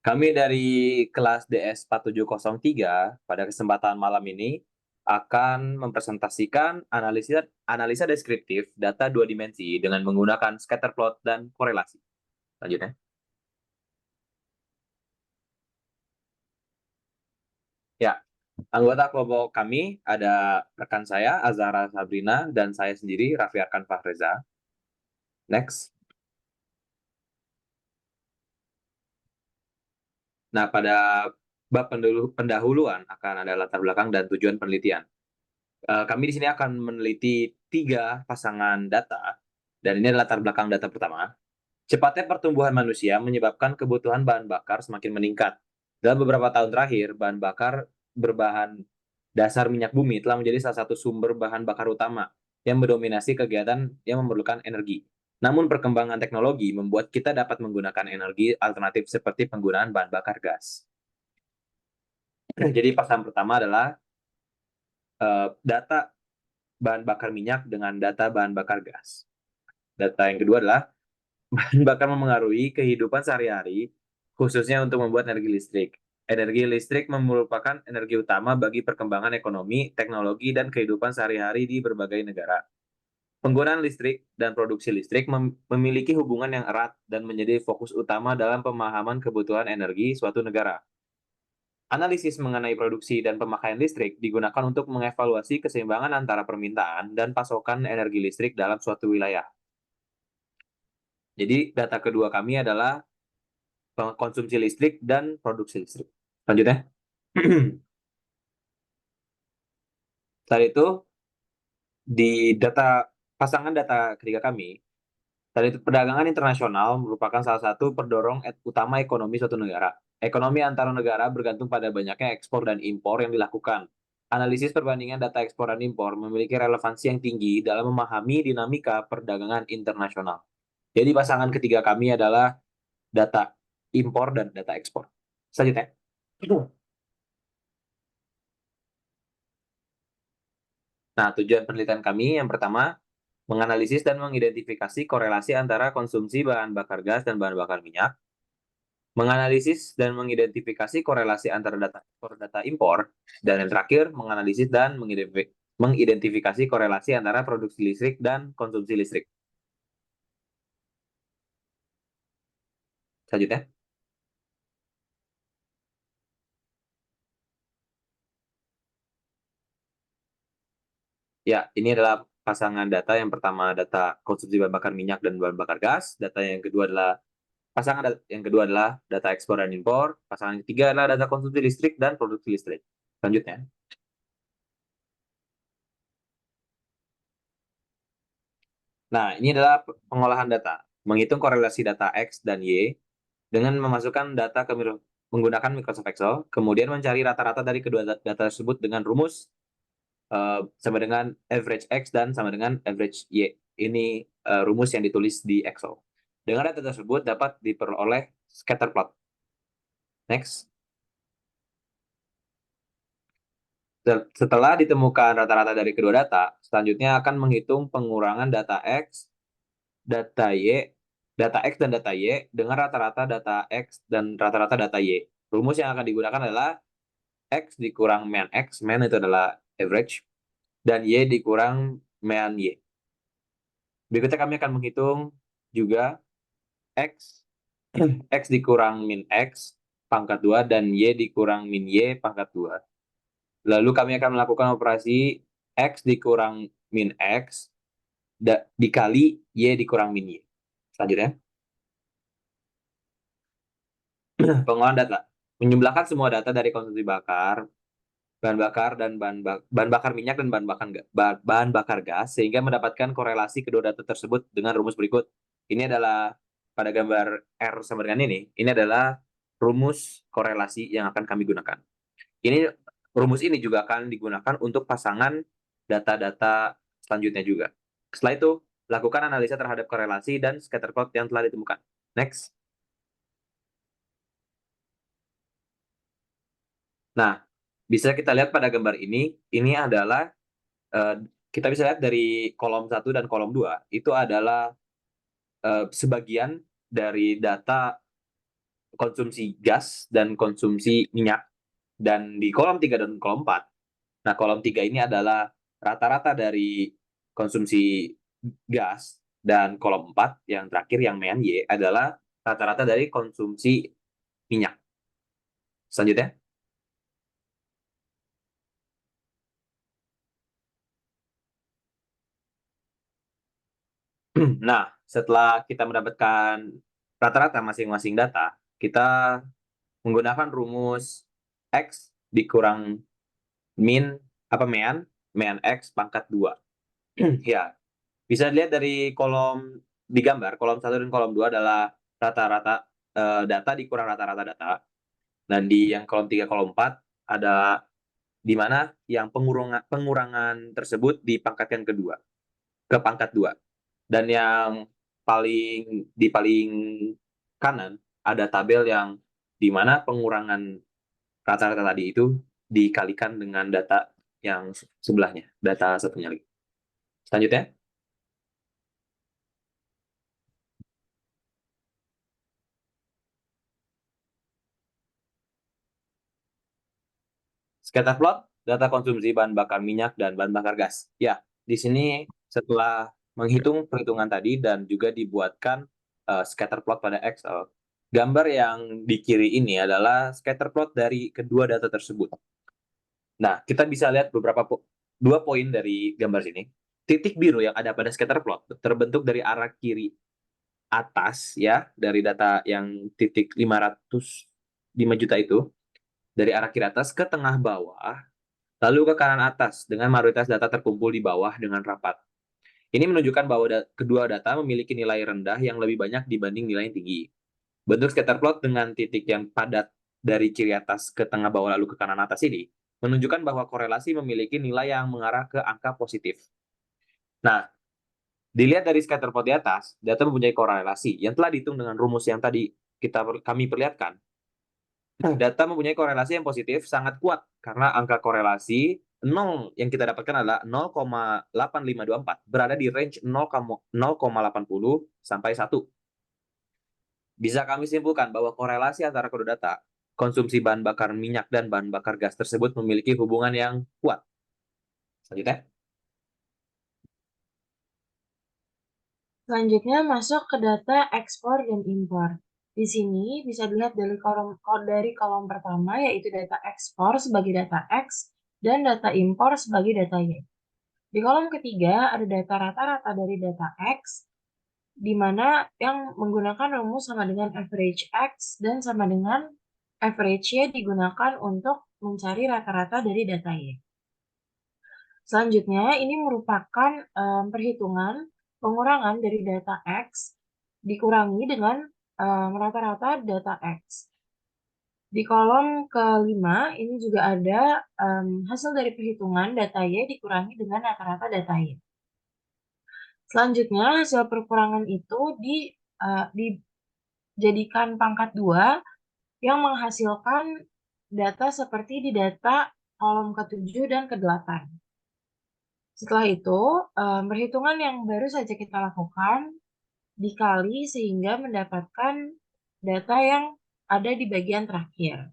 Kami dari kelas DS 4703 pada kesempatan malam ini akan mempresentasikan analisa analisa deskriptif data dua dimensi dengan menggunakan scatter plot dan korelasi. Lanjutnya. Ya, anggota kelompok kami ada rekan saya Azhara Sabrina dan saya sendiri Raffi Arkan Fahreza. Next. Nah, pada bab pendahuluan akan ada latar belakang dan tujuan penelitian. Kami di sini akan meneliti tiga pasangan data, dan ini adalah latar belakang data pertama. Cepatnya pertumbuhan manusia menyebabkan kebutuhan bahan bakar semakin meningkat. Dalam beberapa tahun terakhir, bahan bakar berbahan dasar minyak bumi telah menjadi salah satu sumber bahan bakar utama yang mendominasi kegiatan yang memerlukan energi. Namun perkembangan teknologi membuat kita dapat menggunakan energi alternatif seperti penggunaan bahan bakar gas. Jadi pasangan pertama adalah data bahan bakar minyak dengan data bahan bakar gas. Data yang kedua adalah bahan bakar memengaruhi kehidupan sehari-hari, khususnya untuk membuat energi listrik. Energi listrik merupakan energi utama bagi perkembangan ekonomi, teknologi, dan kehidupan sehari-hari di berbagai negara. Penggunaan listrik dan produksi listrik memiliki hubungan yang erat dan menjadi fokus utama dalam pemahaman kebutuhan energi suatu negara. Analisis mengenai produksi dan pemakaian listrik digunakan untuk mengevaluasi keseimbangan antara permintaan dan pasokan energi listrik dalam suatu wilayah. Jadi, data kedua kami adalah konsumsi listrik dan produksi listrik. Lanjutnya. Setelah itu, di pasangan data ketiga kami, tadi itu perdagangan internasional merupakan salah satu pendorong utama ekonomi suatu negara. Ekonomi antara negara bergantung pada banyaknya ekspor dan impor yang dilakukan. Analisis perbandingan data ekspor dan impor memiliki relevansi yang tinggi dalam memahami dinamika perdagangan internasional. Jadi pasangan ketiga kami adalah data impor dan data ekspor. Selanjutnya. Nah, tujuan penelitian kami yang pertama, menganalisis dan mengidentifikasi korelasi antara konsumsi bahan bakar gas dan bahan bakar minyak, menganalisis dan mengidentifikasi korelasi antara data ekspor dan data impor, dan yang terakhir, menganalisis dan mengidentifikasi korelasi antara produksi listrik dan konsumsi listrik. Selanjutnya. Ya, ini adalah pasangan data. Yang pertama data konsumsi bahan bakar minyak dan bahan bakar gas. Data yang kedua adalah yang kedua adalah data ekspor dan impor. Pasangan yang ketiga adalah data konsumsi listrik dan produksi listrik. Selanjutnya. Nah, ini adalah pengolahan data. Menghitung korelasi data X dan Y dengan memasukkan data menggunakan Microsoft Excel, kemudian mencari rata-rata dari kedua data tersebut dengan rumus sama dengan average X dan sama dengan average Y. Ini rumus yang ditulis di Excel. Dengan data tersebut dapat diperoleh scatter plot. Next. Setelah ditemukan rata-rata dari kedua data, selanjutnya akan menghitung pengurangan data X, data Y, data X dan data Y dengan rata-rata data X dan rata-rata data Y. Rumus yang akan digunakan adalah X dikurang mean X, mean itu adalah average, dan Y dikurang mean Y. Berikutnya kami akan menghitung juga X, X dikurang min X pangkat 2 dan Y dikurang min Y pangkat 2. Lalu kami akan melakukan operasi X dikurang min X dikali Y dikurang min Y. Selanjutnya, pengolahan data. Menjumlahkan semua data dari konsumsi bahan bakar dan bahan bakar minyak dan bahan bakar gas sehingga mendapatkan korelasi kedua data tersebut dengan rumus berikut. Ini adalah pada gambar R sama dengan ini adalah rumus korelasi yang akan kami gunakan. Rumus ini juga akan digunakan untuk pasangan data-data selanjutnya juga. Setelah itu, lakukan analisa terhadap korelasi dan scatter plot yang telah ditemukan. Next. Nah, bisa kita lihat pada gambar ini adalah kita bisa lihat dari kolom 1 dan kolom 2 itu adalah sebagian dari data konsumsi gas dan konsumsi minyak. Dan di kolom 3 dan kolom 4, nah kolom 3 ini adalah rata-rata dari konsumsi gas, dan kolom 4 yang terakhir yang mean Y adalah rata-rata dari konsumsi minyak. Selanjutnya, nah setelah kita mendapatkan rata-rata masing-masing data, kita menggunakan rumus X dikurang min mean X pangkat 2. Ya, bisa dilihat dari kolom di gambar, kolom 1 dan kolom 2 adalah rata-rata data dikurang rata-rata data. Dan di yang kolom 3, kolom 4 ada di mana yang pengurangan tersebut dipangkatkan ke pangkat 2. Dan yang paling kanan ada tabel yang di mana pengurangan rata-rata tadi itu dikalikan dengan data yang sebelahnya, data satunya lagi. Selanjutnya, scatter plot, data konsumsi bahan bakar minyak dan bahan bakar gas. Ya, di sini setelah menghitung perhitungan tadi dan juga dibuatkan scatter plot pada Excel, gambar yang di kiri ini adalah scatter plot dari kedua data tersebut. Nah, kita bisa lihat dua poin dari gambar sini. Titik biru yang ada pada scatter plot terbentuk dari arah kiri atas, ya, dari data yang titik 505 juta itu, dari arah kiri atas ke tengah bawah, lalu ke kanan atas dengan mayoritas data terkumpul di bawah dengan rapat. Ini menunjukkan bahwa kedua data memiliki nilai rendah yang lebih banyak dibanding nilai yang tinggi. Bentuk scatter plot dengan titik yang padat dari kiri atas ke tengah bawah lalu ke kanan atas ini menunjukkan bahwa korelasi memiliki nilai yang mengarah ke angka positif. Nah, dilihat dari scatter plot di atas, data mempunyai korelasi yang telah dihitung dengan rumus yang tadi kami perlihatkan. Data mempunyai korelasi yang positif sangat kuat karena angka korelasi 0 yang kita dapatkan adalah 0,8524, berada di range 0,80 sampai 1. Bisa kami simpulkan bahwa korelasi antara kedua data, konsumsi bahan bakar minyak dan bahan bakar gas tersebut memiliki hubungan yang kuat. Selanjutnya, Selanjutnya masuk ke data ekspor dan impor. Di sini bisa dilihat dari kolom pertama yaitu data ekspor sebagai data X dan data impor sebagai data Y. Di kolom ketiga ada data rata-rata dari data X, di mana yang menggunakan rumus sama dengan average X dan sama dengan average Y digunakan untuk mencari rata-rata dari data Y. Selanjutnya, ini merupakan perhitungan pengurangan dari data X dikurangi dengan rata-rata data X. Di kolom kelima, ini juga ada hasil dari perhitungan data Y dikurangi dengan rata-rata data Y. Selanjutnya, hasil perkurangan itu dijadikan pangkat 2 yang menghasilkan data seperti di data kolom ke-7 dan ke-8. Setelah itu, perhitungan yang baru saja kita lakukan dikali sehingga mendapatkan data yang ada di bagian terakhir.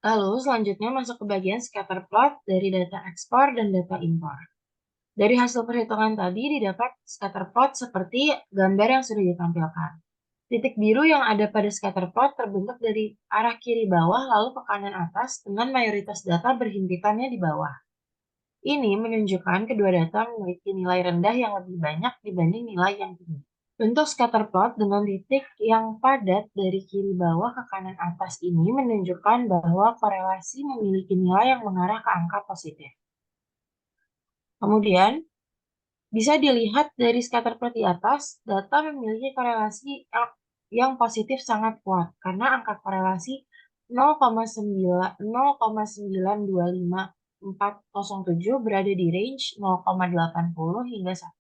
Lalu selanjutnya masuk ke bagian scatter plot dari data ekspor dan data impor. Dari hasil perhitungan tadi didapat scatter plot seperti gambar yang sudah ditampilkan. Titik biru yang ada pada scatter plot terbentuk dari arah kiri bawah lalu ke kanan atas dengan mayoritas data berhimpitannya di bawah. Ini menunjukkan kedua data memiliki nilai rendah yang lebih banyak dibanding nilai yang tinggi. Bentuk scatter plot dengan titik yang padat dari kiri bawah ke kanan atas ini menunjukkan bahwa korelasi memiliki nilai yang mengarah ke angka positif. Kemudian, bisa dilihat dari scatter plot di atas, data memiliki korelasi yang positif sangat kuat karena angka korelasi 0,925407 berada di range 0,80 hingga 1.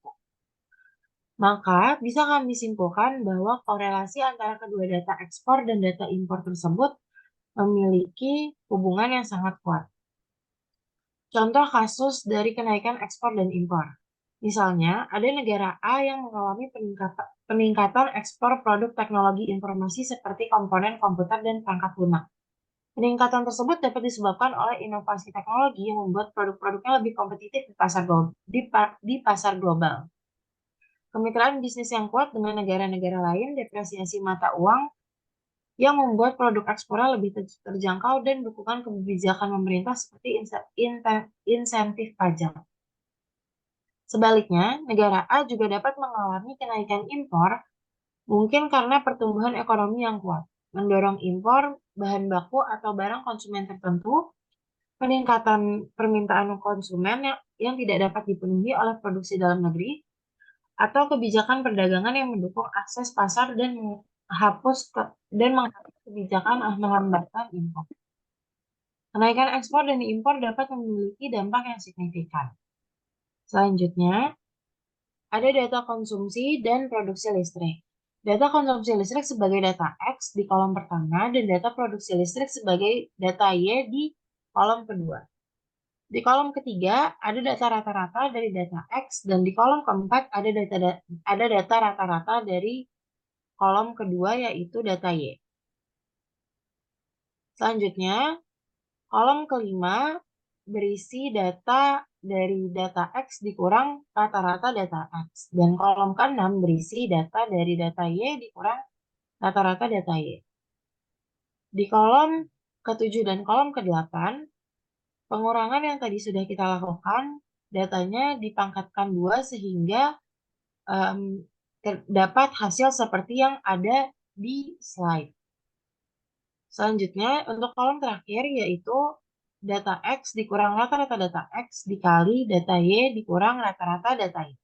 Maka, bisa kami simpulkan bahwa korelasi antara kedua data ekspor dan data impor tersebut memiliki hubungan yang sangat kuat. Contoh kasus dari kenaikan ekspor dan impor. Misalnya, ada negara A yang mengalami peningkatan ekspor produk teknologi informasi seperti komponen komputer dan perangkat lunak. Peningkatan tersebut dapat disebabkan oleh inovasi teknologi yang membuat produk-produknya lebih kompetitif di pasar global. Kemitraan bisnis yang kuat dengan negara-negara lain, depresiasi mata uang yang membuat produk ekspornya lebih terjangkau, dan dukungan kebijakan pemerintah seperti insentif pajak. Sebaliknya, negara A juga dapat mengalami kenaikan impor, mungkin karena pertumbuhan ekonomi yang kuat, mendorong impor bahan baku atau barang konsumen tertentu, peningkatan permintaan konsumen yang tidak dapat dipenuhi oleh produksi dalam negeri, atau kebijakan perdagangan yang mendukung akses pasar dan menghapus kebijakan menghambatkan impor. Kenaikan ekspor dan impor dapat memiliki dampak yang signifikan. Selanjutnya, ada data konsumsi dan produksi listrik. Data konsumsi listrik sebagai data X di kolom pertama dan data produksi listrik sebagai data Y di kolom kedua. Di kolom ketiga ada data rata-rata dari data X dan di kolom keempat ada data rata-rata dari kolom kedua yaitu data Y. Selanjutnya, kolom kelima berisi data dari data X dikurang rata-rata data X. Dan kolom keenam berisi data dari data Y dikurang rata-rata data Y. Di kolom ketujuh dan kolom kedelapan, pengurangan yang tadi sudah kita lakukan, datanya dipangkatkan 2 sehingga terdapat hasil seperti yang ada di slide. Selanjutnya, untuk kolom terakhir yaitu data X dikurang rata-rata data X dikali data Y dikurang rata-rata data Y.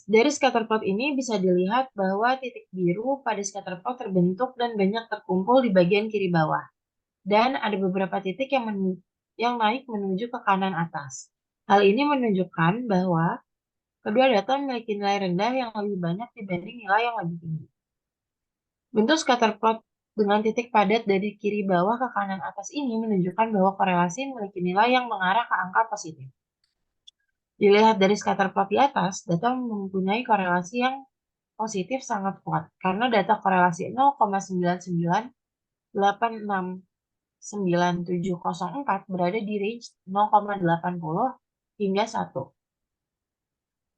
Dari scatter plot ini bisa dilihat bahwa titik biru pada scatter plot terbentuk dan banyak terkumpul di bagian kiri bawah. Dan ada beberapa titik yang naik menuju ke kanan atas. Hal ini menunjukkan bahwa kedua data memiliki nilai rendah yang lebih banyak dibanding nilai yang lebih tinggi. Bentuk scatter plot dengan titik padat dari kiri bawah ke kanan atas ini menunjukkan bahwa korelasi memiliki nilai yang mengarah ke angka positif. Dilihat dari scatter plot di atas, data mempunyai korelasi yang positif sangat kuat karena data korelasi 0,99869704 berada di range 0,80 hingga 1.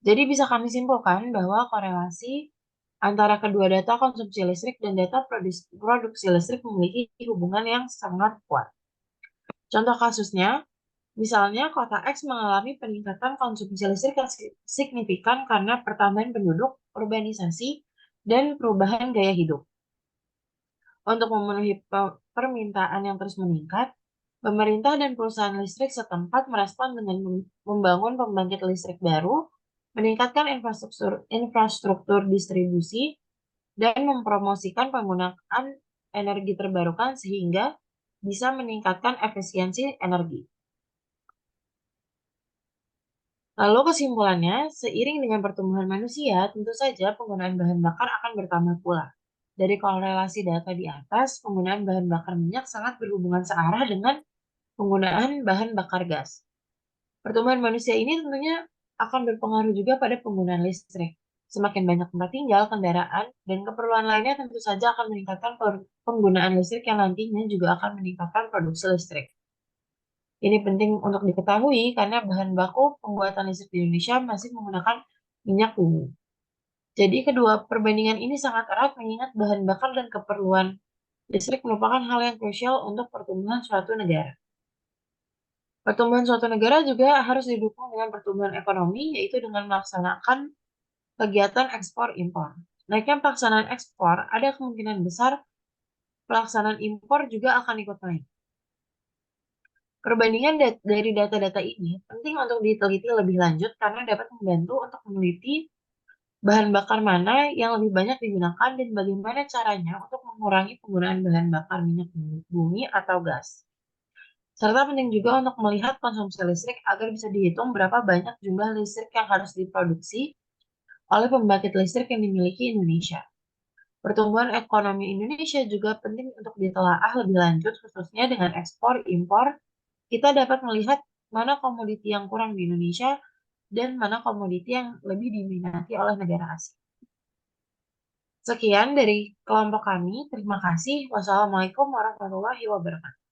Jadi bisa kami simpulkan bahwa korelasi antara kedua data konsumsi listrik dan data produksi listrik memiliki hubungan yang sangat kuat. Contoh kasusnya, misalnya kota X mengalami peningkatan konsumsi listrik yang signifikan karena pertambahan penduduk, urbanisasi, dan perubahan gaya hidup. Untuk memenuhi permintaan yang terus meningkat, pemerintah dan perusahaan listrik setempat merespon dengan membangun pembangkit listrik baru, meningkatkan infrastruktur distribusi, dan mempromosikan penggunaan energi terbarukan sehingga bisa meningkatkan efisiensi energi. Lalu kesimpulannya, seiring dengan pertumbuhan manusia, tentu saja penggunaan bahan bakar akan bertambah pula. Dari korelasi data di atas, penggunaan bahan bakar minyak sangat berhubungan searah dengan penggunaan bahan bakar gas. Pertumbuhan manusia ini tentunya akan berpengaruh juga pada penggunaan listrik. Semakin banyak tempat tinggal, kendaraan, dan keperluan lainnya tentu saja akan meningkatkan penggunaan listrik yang nantinya juga akan meningkatkan produksi listrik. Ini penting untuk diketahui karena bahan baku pembuatan listrik di Indonesia masih menggunakan minyak bumi. Jadi kedua perbandingan ini sangat erat mengingat bahan bakar dan keperluan listrik merupakan hal yang krusial untuk pertumbuhan suatu negara. Pertumbuhan suatu negara juga harus didukung dengan pertumbuhan ekonomi, yaitu dengan melaksanakan kegiatan ekspor impor. Naiknya pelaksanaan ekspor, ada kemungkinan besar pelaksanaan impor juga akan ikut naik. Perbandingan dari data-data ini penting untuk diteliti lebih lanjut karena dapat membantu untuk meneliti bahan bakar mana yang lebih banyak digunakan dan bagaimana caranya untuk mengurangi penggunaan bahan bakar minyak bumi atau gas. Serta penting juga untuk melihat konsumsi listrik agar bisa dihitung berapa banyak jumlah listrik yang harus diproduksi oleh pembangkit listrik yang dimiliki Indonesia. Pertumbuhan ekonomi Indonesia juga penting untuk ditelaah lebih lanjut khususnya dengan ekspor impor. Kita dapat melihat mana komoditi yang kurang di Indonesia dan mana komoditi yang lebih diminati oleh negara asing. Sekian dari kelompok kami. Terima kasih. Wassalamualaikum warahmatullahi wabarakatuh.